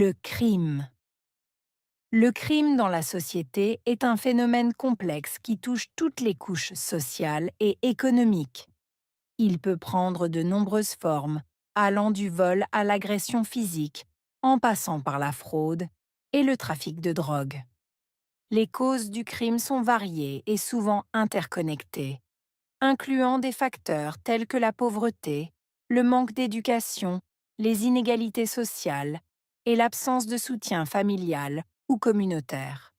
Le crime. Le crime dans la société est un phénomène complexe qui touche toutes les couches sociales et économiques. Il peut prendre de nombreuses formes, allant du vol à l'agression physique, en passant par la fraude et le trafic de drogue. Les causes du crime sont variées et souvent interconnectées, incluant des facteurs tels que la pauvreté, le manque d'éducation, les inégalités sociales et l'absence de soutien familial ou communautaire.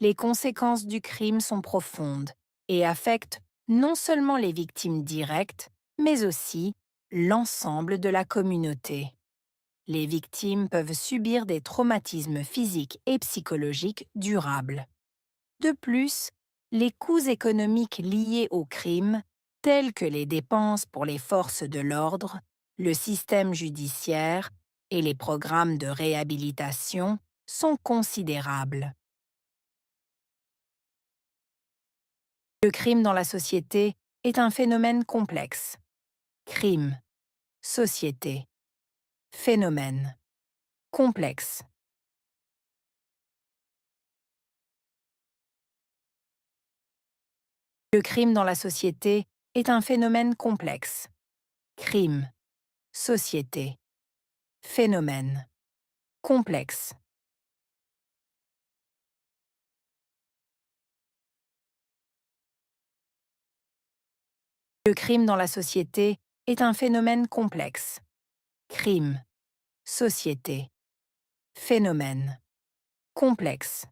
Les conséquences du crime sont profondes et affectent non seulement les victimes directes, mais aussi l'ensemble de la communauté. Les victimes peuvent subir des traumatismes physiques et psychologiques durables. De plus, les coûts économiques liés au crime, tels que les dépenses pour les forces de l'ordre, le système judiciaire et les programmes de réhabilitation, sont considérables. Le crime dans la société est un phénomène complexe. Crime, société, phénomène, complexe. Le crime dans la société est un phénomène complexe. Crime, société, phénomène, complexe. Le crime dans la société est un phénomène complexe. Crime, société, phénomène, complexe.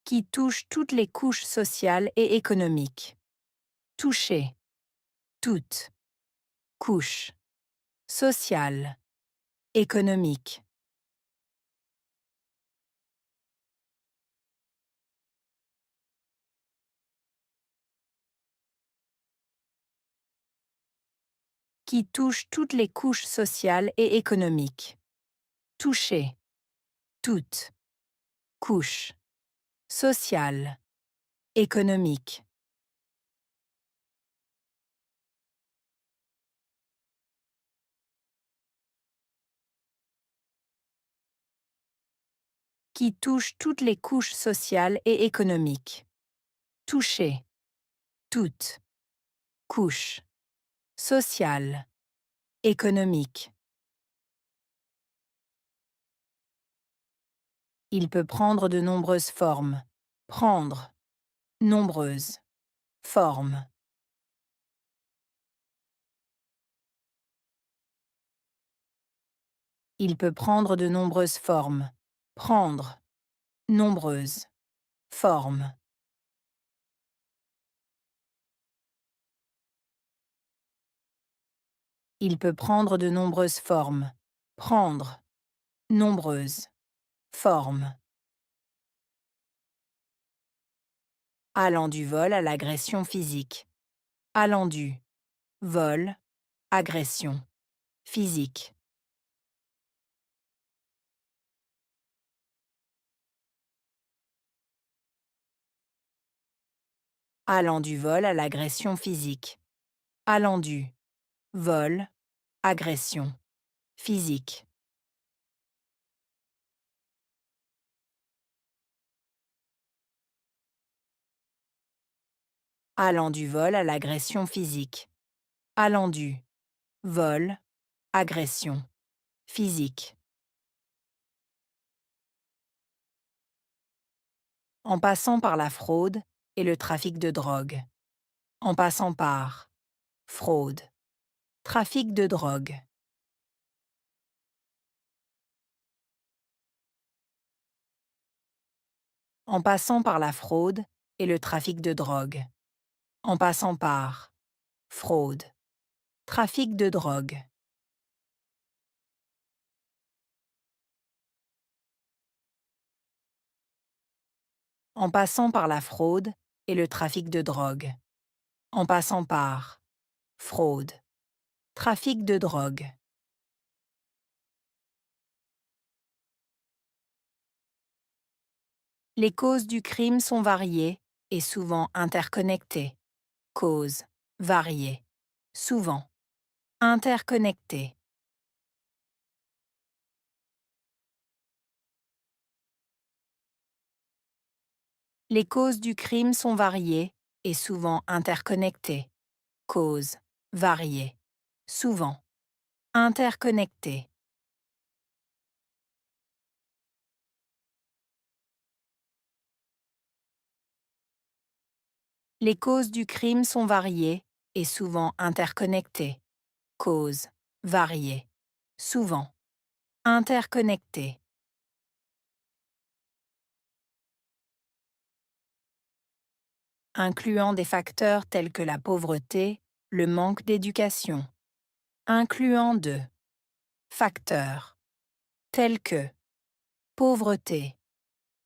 Qui touche toutes les couches sociales et économiques. Toucher, toutes, couches, sociales, économiques. Qui touche toutes les couches sociales et économiques. Toucher, toutes, couches, sociales, économiques. Qui touche toutes les couches sociales et économiques. Toucher, toutes, couches, sociales, économiques. Il peut prendre de nombreuses formes. Prendre, nombreuses, formes. Il peut prendre de nombreuses formes. Prendre, nombreuses, formes. Il peut prendre de nombreuses formes. Prendre, nombreuses, formes. Allant du vol à l'agression physique. Allant du vol, agression, physique. Allant du vol à l'agression physique. Allant du vol, agression, physique. Allant du vol à l'agression physique. Allant du vol, agression, physique. En passant par la fraude et le trafic de drogue. En passant par fraude, trafic de drogue. En passant par la fraude et le trafic de drogue. En passant par fraude, trafic de drogue. En passant par la fraude et le trafic de drogue. En passant par fraude, trafic de drogue. Les causes du crime sont variées et souvent interconnectées. Causes variées, souvent Interconnecté. Les causes du crime sont variées et souvent interconnectées. Causes variées. Souvent. Interconnectées. Les causes du crime sont variées et souvent interconnectées. Causes variées. Souvent. Interconnectées. Incluant des facteurs tels que la pauvreté, le manque d'éducation. Incluant de facteurs tels que pauvreté,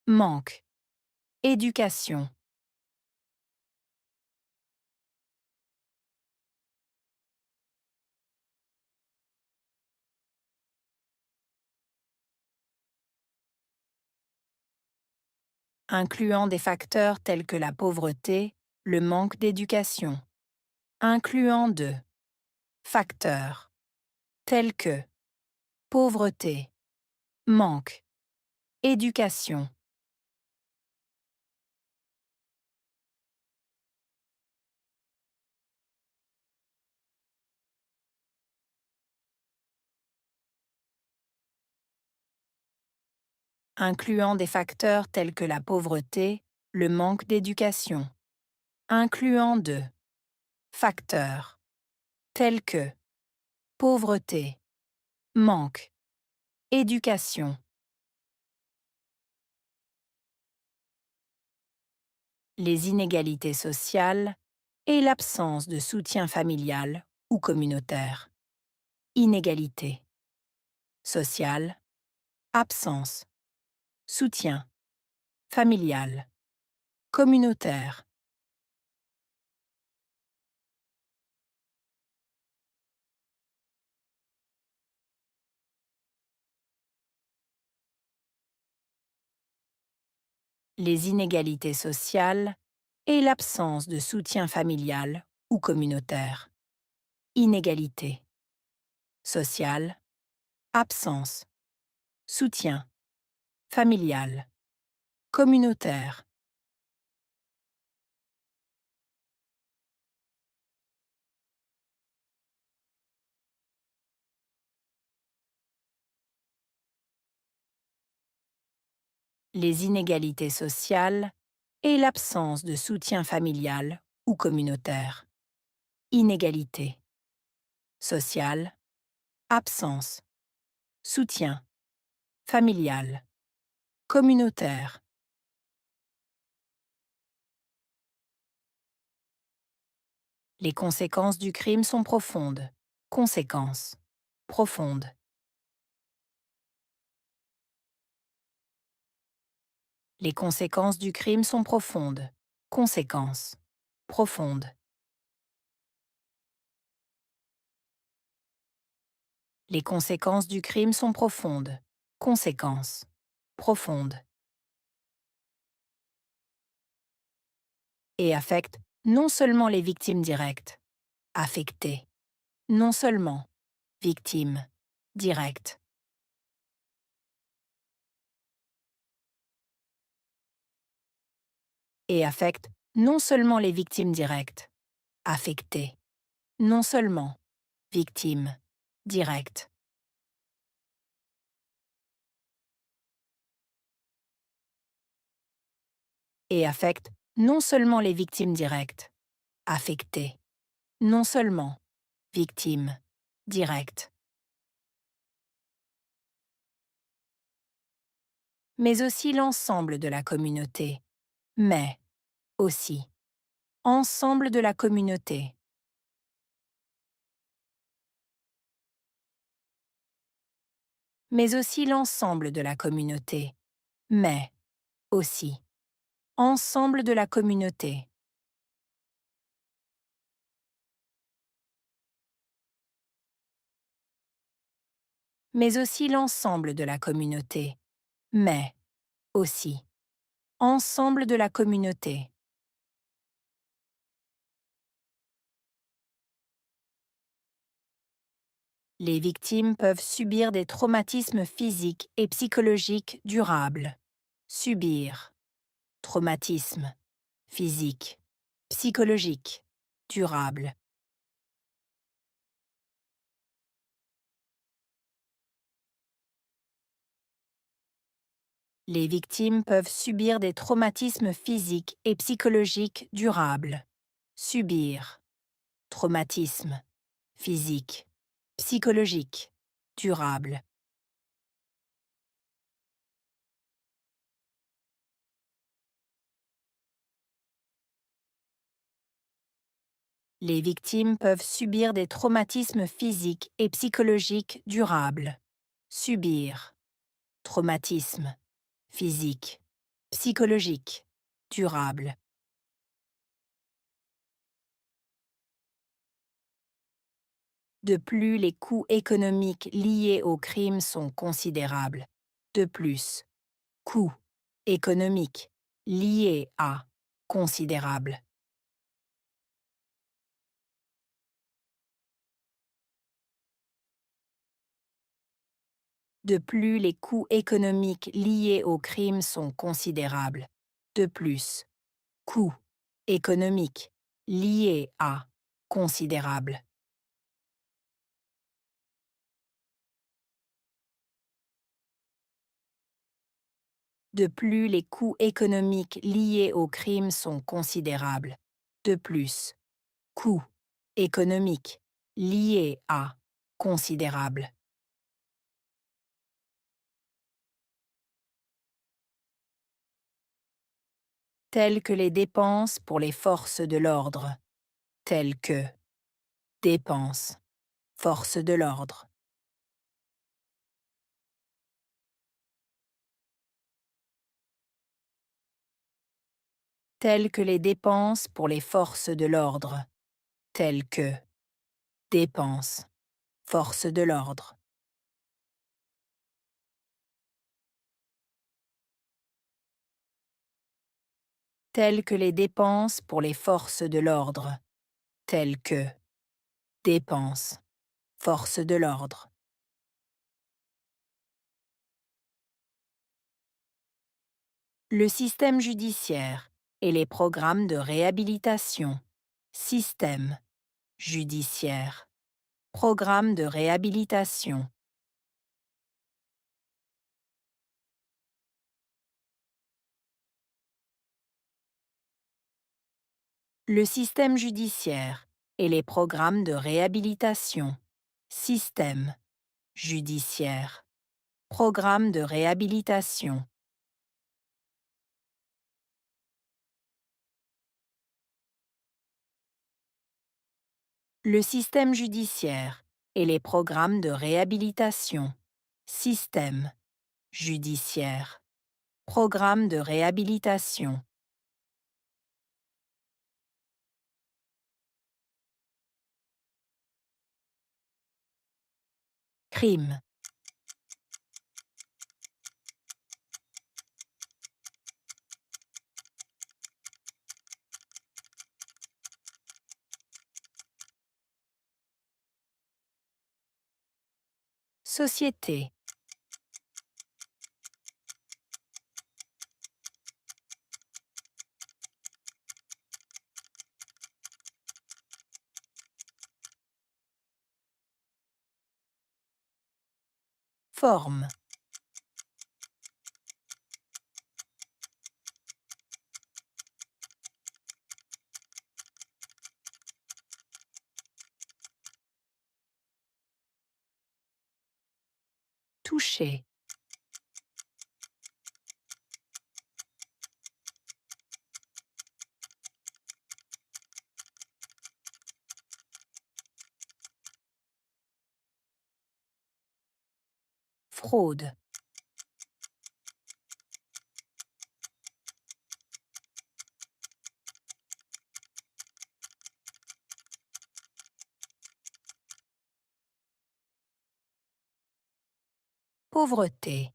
manque, éducation. Incluant des facteurs tels que la pauvreté, le manque d'éducation. Incluant de facteurs tels que pauvreté, manque, éducation. Incluant des facteurs tels que la pauvreté, le manque d'éducation. Incluant de facteurs tels que pauvreté, manque, éducation. Les inégalités sociales et l'absence de soutien familial ou communautaire. Inégalité. Sociale. Absence. Soutien. Familial. Communautaire. Les inégalités sociales et l'absence de soutien familial ou communautaire. Inégalité. Sociale. Absence. Soutien. Familial. Communautaire. Les inégalités sociales et l'absence de soutien familial ou communautaire. Inégalité. Sociale. Absence. Soutien. Familial. Communautaire. Les conséquences du crime sont profondes. Conséquences. Profondes. Les conséquences du crime sont profondes. Conséquences. Profondes. Les conséquences du crime sont profondes. Conséquences. Profondes. Et affectent non seulement les victimes directes. Affectées. Non seulement. Victimes. Directes. Et affectent non seulement les victimes directes. Affectées. Non seulement. Victimes. Directes. Et affectent non seulement les victimes directes. Affectées. Non seulement. Victimes. Directes. Mais aussi l'ensemble de la communauté. Mais aussi. Ensemble de la communauté. Mais aussi l'ensemble de la communauté. Mais aussi. Ensemble de la communauté. Mais aussi l'ensemble de la communauté. Mais aussi. Ensemble de la communauté. Les victimes peuvent subir des traumatismes physiques et psychologiques durables. Subir. Traumatisme. Physique. Psychologique. Durable. Les victimes peuvent subir des traumatismes physiques et psychologiques durables. Subir. Traumatisme. Physique. Psychologique. Durable. Les victimes peuvent subir des traumatismes physiques et psychologiques durables. Subir. Traumatisme. Physique. Psychologique. Durable. De plus, les coûts économiques liés au crime sont considérables. De plus, coûts économiques liés à considérables. De plus, les coûts économiques liés au crime sont considérables. De plus, coûts économiques liés à considérables. De plus, les coûts économiques liés au crime sont considérables. De plus, coûts économiques liés à considérables. Telles que les dépenses pour les forces de l'ordre. Telles que dépenses, forces de l'ordre. Telles que les dépenses pour les forces de l'ordre. Telles que dépenses, forces de l'ordre. Telles que les dépenses pour les forces de l'ordre. Telles que dépenses, forces de l'ordre. Le système judiciaire et les programmes de réhabilitation. Système judiciaire. Programme de réhabilitation. Le système judiciaire et les programmes de réhabilitation. Système judiciaire. Programme de réhabilitation. Le système judiciaire et les programmes de réhabilitation. Système judiciaire. Programme de réhabilitation. Crime. Société. Forme. Toucher. Fraude. Pauvreté.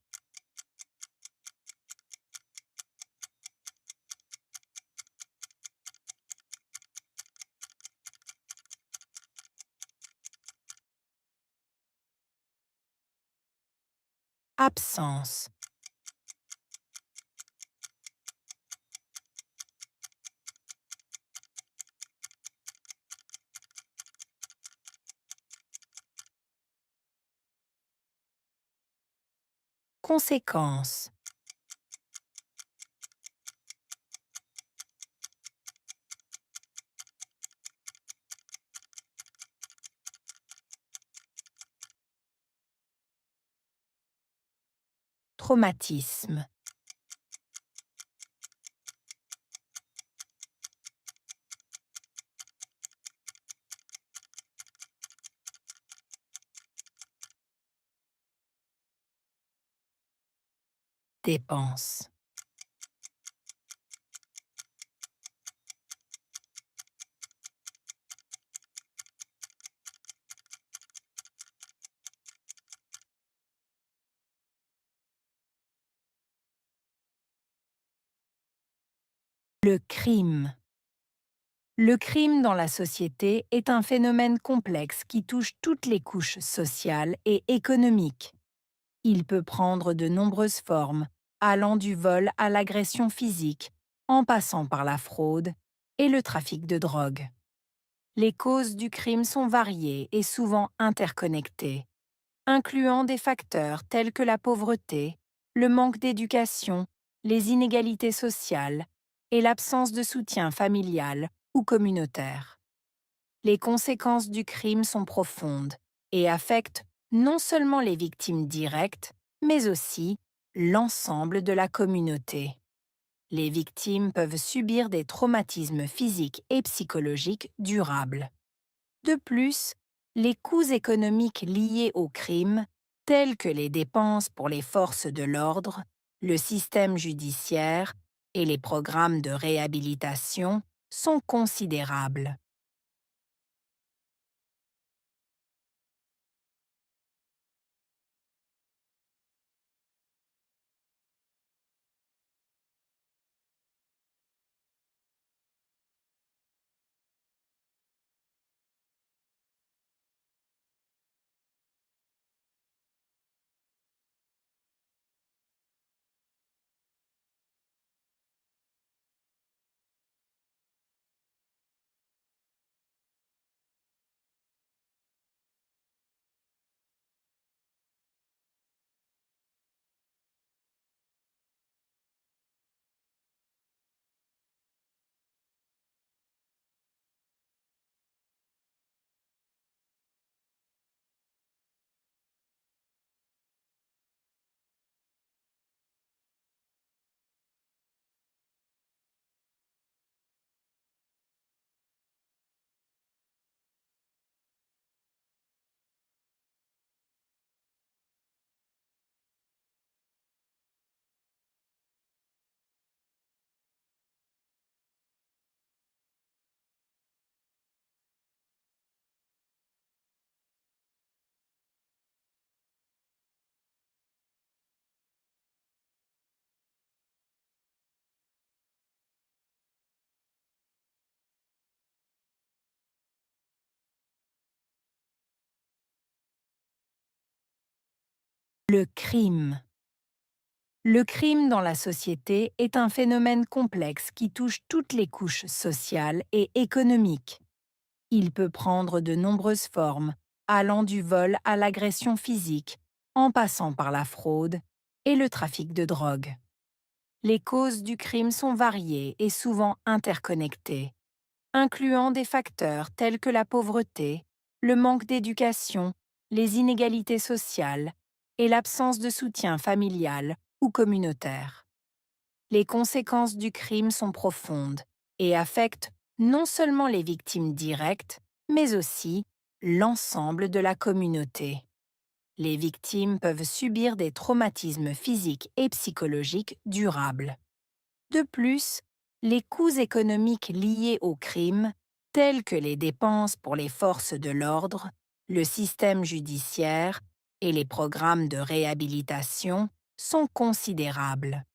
Absence. Conséquence. Traumatisme. Dépense. Le crime. Le crime dans la société est un phénomène complexe qui touche toutes les couches sociales et économiques. Il peut prendre de nombreuses formes, allant du vol à l'agression physique, en passant par la fraude et le trafic de drogue. Les causes du crime sont variées et souvent interconnectées, incluant des facteurs tels que la pauvreté, le manque d'éducation, les inégalités sociales et l'absence de soutien familial ou communautaire. Les conséquences du crime sont profondes et affectent non seulement les victimes directes, mais aussi l'ensemble de la communauté. Les victimes peuvent subir des traumatismes physiques et psychologiques durables. De plus, les coûts économiques liés au crime, tels que les dépenses pour les forces de l'ordre, le système judiciaire et les programmes de réhabilitation, sont considérables. Le crime. Le crime dans la société est un phénomène complexe qui touche toutes les couches sociales et économiques. Il peut prendre de nombreuses formes, allant du vol à l'agression physique, en passant par la fraude et le trafic de drogue. Les causes du crime sont variées et souvent interconnectées, incluant des facteurs tels que la pauvreté, le manque d'éducation, les inégalités sociales et l'absence de soutien familial ou communautaire. Les conséquences du crime sont profondes et affectent non seulement les victimes directes, mais aussi l'ensemble de la communauté. Les victimes peuvent subir des traumatismes physiques et psychologiques durables. De plus, les coûts économiques liés au crime, tels que les dépenses pour les forces de l'ordre, le système judiciaire et les programmes de réhabilitation, sont considérables.